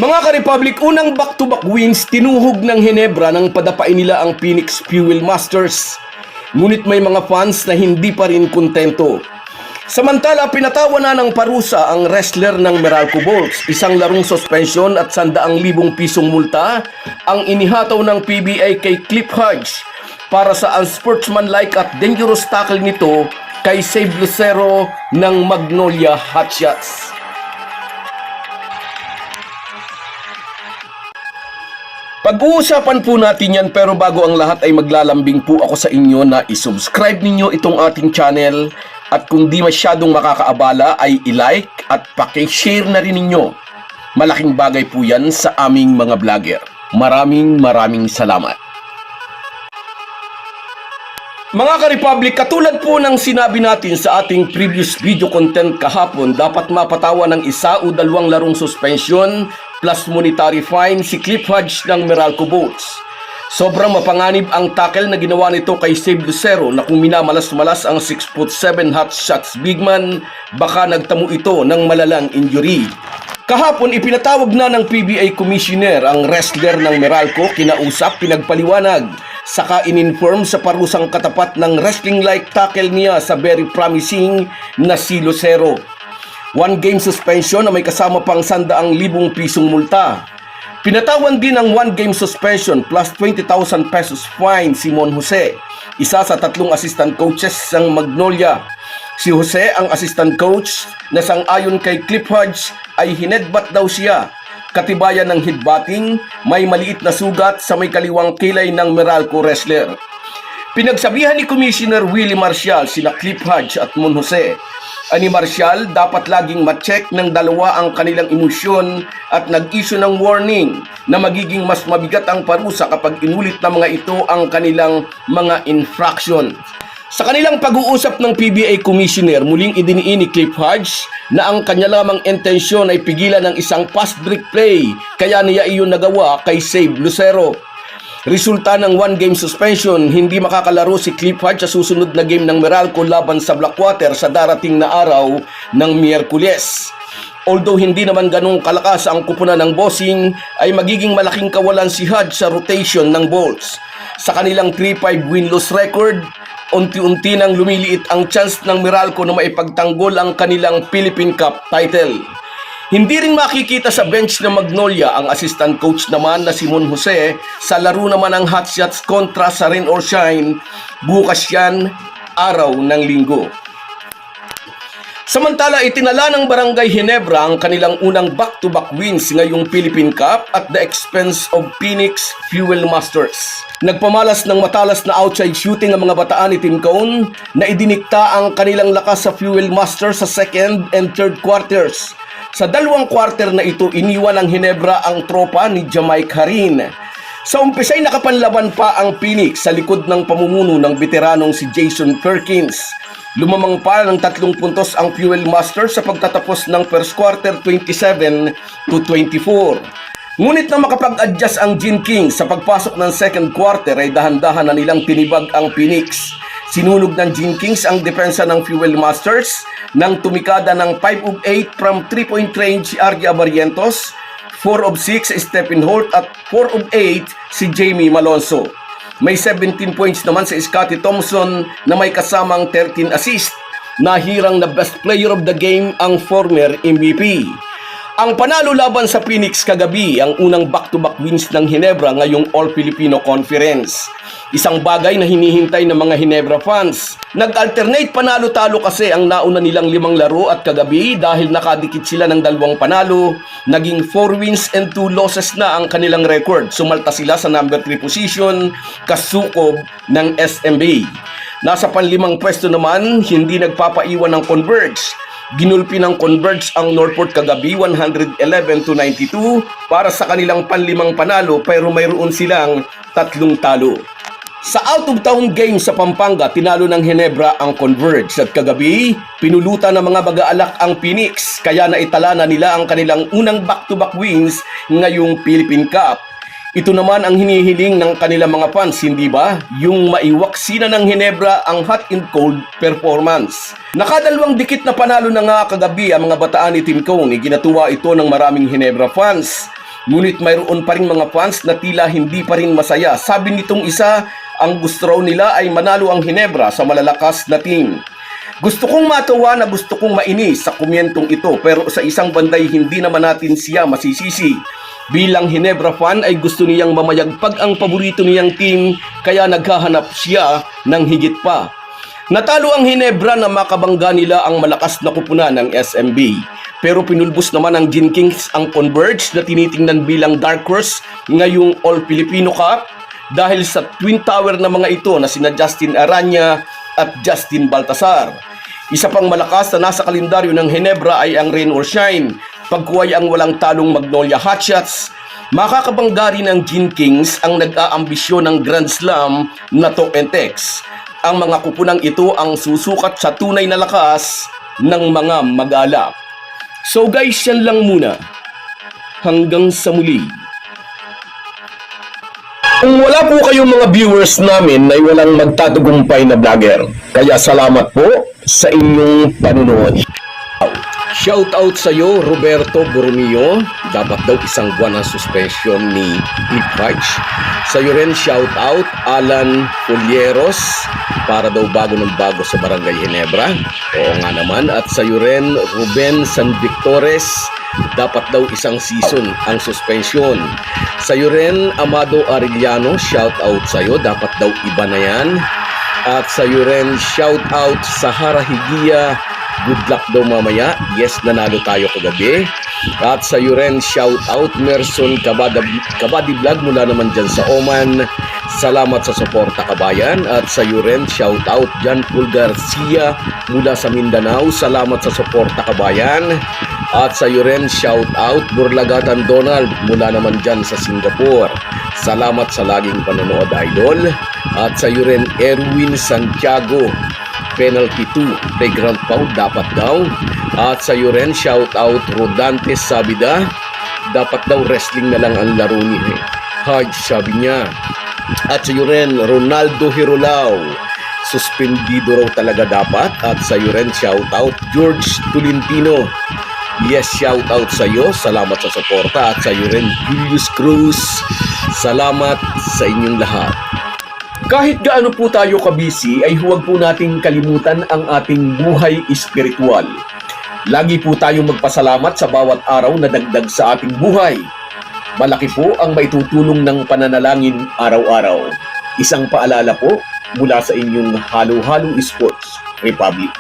Mga ka-Republic, unang back-to-back wins tinuhog ng Ginebra nang padapain nila ang Phoenix Fuel Masters. Ngunit may mga fans na hindi pa rin kontento. Samantala, pinatawa na ng parusa ang wrestler ng Meralco Bolts. Isang larong suspension at 100,000 pisong multa ang inihataw ng PBA kay Cliff Hodge para sa unsportsmanlike at dangerous tackle nito kay Save Lucero ng Magnolia Hotshots. Pag-uusapan po natin yan, pero bago ang lahat ay maglalambing po ako sa inyo na isubscribe ninyo itong ating channel at kung di masyadong makakaabala ay i-like at paki-share na rin ninyo. Malaking bagay po yan sa aming mga vlogger. Maraming salamat. Mga ka-Republic, katulad po ng sinabi natin sa ating previous video content kahapon, dapat mapatawa ng 1 o 2 larong suspension plus monetary fine si Cliff Hodge ng Meralco Bolts. Sobrang mapanganib ang tackle na ginawa nito kay Save Lucero na kung minamalas-malas ang 6'7" hotshots bigman, baka nagtamo ito ng malalang injury. Kahapon, ipinatawag na ng PBA Commissioner ang wrestler ng Meralco, kinausap, pinagpaliwanag, saka in-inform sa parusang katapat ng wrestling-like tackle niya sa very promising na si Lucero. 1 game suspension na may kasama pang 100,000 pisong multa. Pinatawan din ng 1 game suspension plus 20,000 pesos fine si Mon Jose, isa sa 3 assistant coaches ng Magnolia. Si Jose, ang assistant coach, na sang-ayon kay Cliff Hodge ay hinedbat daw siya. Katibayan ng headbutting, may maliit na sugat sa may kaliwang kilay ng Meralco wrestler. Pinagsabihan ni Commissioner Willie Marcial sina Cliff Hodge at Mon Jose. Ani Marcial, dapat laging ma-check ng dalawa ang kanilang emosyon at nag-issue ng warning na magiging mas mabigat ang parusa kapag inulit na mga ito ang kanilang mga infraction. Sa kanilang pag-uusap ng PBA Commissioner, muling idiniin ni Cliff Hodge na ang kanya lamang intensyon ay pigilan ng isang fast break play, kaya niya iyon nagawa kay Save Lucero. Resulta ng 1 game suspension, hindi makakalaro si Cliff Hodge sa susunod na game ng Meralco laban sa Blackwater sa darating na araw ng Miyerkules. Although hindi naman ganong kalakas ang kupunan ng bossing, ay magiging malaking kawalan si Hodge sa rotation ng Bolts. Sa kanilang 3-5 win-loss record, unti-unti nang lumiliit ang chance ng Meralco na maipagtanggol ang kanilang Philippine Cup title. Hindi rin makikita sa bench ng Magnolia ang assistant coach naman na si Mon Jose sa laro naman ng Hotshots kontra sa Rain or Shine, bukas yan, araw ng Linggo. Samantala, itinala ng Barangay Ginebra ang kanilang unang back-to-back wins ngayong Philippine Cup at the expense of Phoenix Fuel Masters. Nagpamalas ng matalas na outside shooting ang mga bataan ni Tim Cone na idinikta ang kanilang lakas sa Fuel Masters sa second and third quarters. Sa 2 quarter na ito, iniwan ng Ginebra ang tropa ni Jamaica Harin. Sa umpisa'y nakapanlaban pa ang Phoenix sa likod ng pamumuno ng veteranong si Jason Perkins. Lumamang pa ng 3 puntos ang Fuel Masters sa pagtatapos ng first quarter 27-24. Ngunit na makapag-adjust ang Gin Kings sa pagpasok ng second quarter ay dahan-dahan na nilang tinibag ang Phoenix. Sinunog ng Gin Kings ang depensa ng Fuel Masters nang tumikada ng 5 of 8 from 3-point range si Argie Abarrientos, 4 of 6 si Stephen Holt at 4 of 8 si Jamie Malonzo. May 17 points naman si Scottie Thompson na may kasamang 13 assist. Nahirang na best player of the game ang former MVP. Ang panalo laban sa Phoenix kagabi ang unang back-to-back wins ng Ginebra ngayong All-Filipino Conference. Isang bagay na hinihintay ng mga Ginebra fans. Nag-alternate panalo-talo kasi ang nauna nilang 5 laro at kagabi dahil nakadikit sila ng 2 panalo, naging 4 wins and 2 losses na ang kanilang record. Sumalta sila sa number 3 position, kasukob ng SMB. Nasa panlimang pwesto naman, hindi nagpapaiwan ng Converge. Ginulpi ng Converge ang Northport kagabi 111-92 para sa kanilang panlimang panalo, pero mayroon silang 3 talo. Sa out-of-town game sa Pampanga, tinalo ng Ginebra ang Converge at kagabi, pinulutan ng mga baga-alak ang Phoenix, kaya naitala na nila ang kanilang unang back-to-back wins ngayong Philippine Cup. Ito naman ang hinihiling ng kanilang mga fans, hindi ba? Yung maiwaksina ng Ginebra ang hot and cold performance. Nakadalawang dikit na panalo na nga kagabi ang mga bataan ni Tim Cone. Ginatuwa ito ng maraming Ginebra fans. Ngunit mayroon pa rin mga fans na tila hindi pa rin masaya. Sabi nitong isa, ang gusto raw nila ay manalo ang Ginebra sa malalakas na team. Gusto kong matuwa na gusto kong mainis sa komentong ito, pero sa isang banday hindi naman natin siya masisisi. Bilang Ginebra fan ay gusto niyang mamayagpag ang paborito niyang team, kaya naghahanap siya ng higit pa. Natalo ang Ginebra na makabangga nila ang malakas na kupunan ng SMB. Pero pinulbos naman ng Gin Kings ang Converge na tinitingnan bilang dark horse ngayong All-Filipino Cup dahil sa Twin Tower na mga ito na sina Justin Aranya at Justin Baltasar. Isa pang malakas na nasa kalendaryo ng Ginebra ay ang Rain or Shine. Pagkuway ang walang talong Magnolia Hotshots, makakabangga rin ng Gin Kings ang nag-aambisyon ng Grand Slam na Talk and Text. Ang mga kupunang ito ang susukat sa tunay na lakas ng mga mag-alak. So guys, yan lang muna. Hanggang sa muli. Kung wala po kayong mga viewers namin ay walang magtatagumpay na vlogger. Kaya salamat po sa inyong panunood. Shout out sa iyo, Roberto Borromeo. Dapat daw isang buwan ng suspension ni Cliff Hodge. Sa iyo rin, shout out Alan Folieros, para daw bago ng bago sa Barangay Ginebra. Oo nga naman. At sa iyo rin, Ruben San Victores, dapat daw isang season ang suspension. Sa iyo rin, Amado Arellano, shout out sa iyo, dapat daw iba na yan. At sa iyo rin, shout out Sahara Higia, good luck daw mamaya. Yes, nanalo tayo kagabi. At sa iyo rin, shout out Merson Kabadi Vlog mula naman dyan sa Oman. Salamat sa suporta, kabayan. At sa iyo rin, shout out John Paul Garcia mula sa Mindanao. Salamat sa suporta, kabayan. At sa iyo rin, shout out Burlagatan Donald mula naman dyan sa Singapore. Salamat sa laging panonood, idol. At sa iyo rin, Erwin Santiago, penalty 2, Grand Foul, dapat daw. At sa iyo rin, shout out Rodantes Sabida, dapat daw wrestling na lang ang laro ni Hodge, sabi niya. At sa iyo rin, Ronaldo Hirolao, suspendido raw talaga dapat. At sa iyo rin, shout out George Tolentino, yes, shout out sa iyo, salamat sa suporta. At sa iyo rin, Julius Cruz, salamat sa inyong lahat. Kahit gaano po tayo kabisi ay huwag po nating kalimutan ang ating buhay espiritual. Lagi po tayong magpasalamat sa bawat araw na dagdag sa ating buhay. Malaki po ang maitutulong ng pananalangin araw-araw. Isang paalala po mula sa inyong Halo Halo Sports Republic.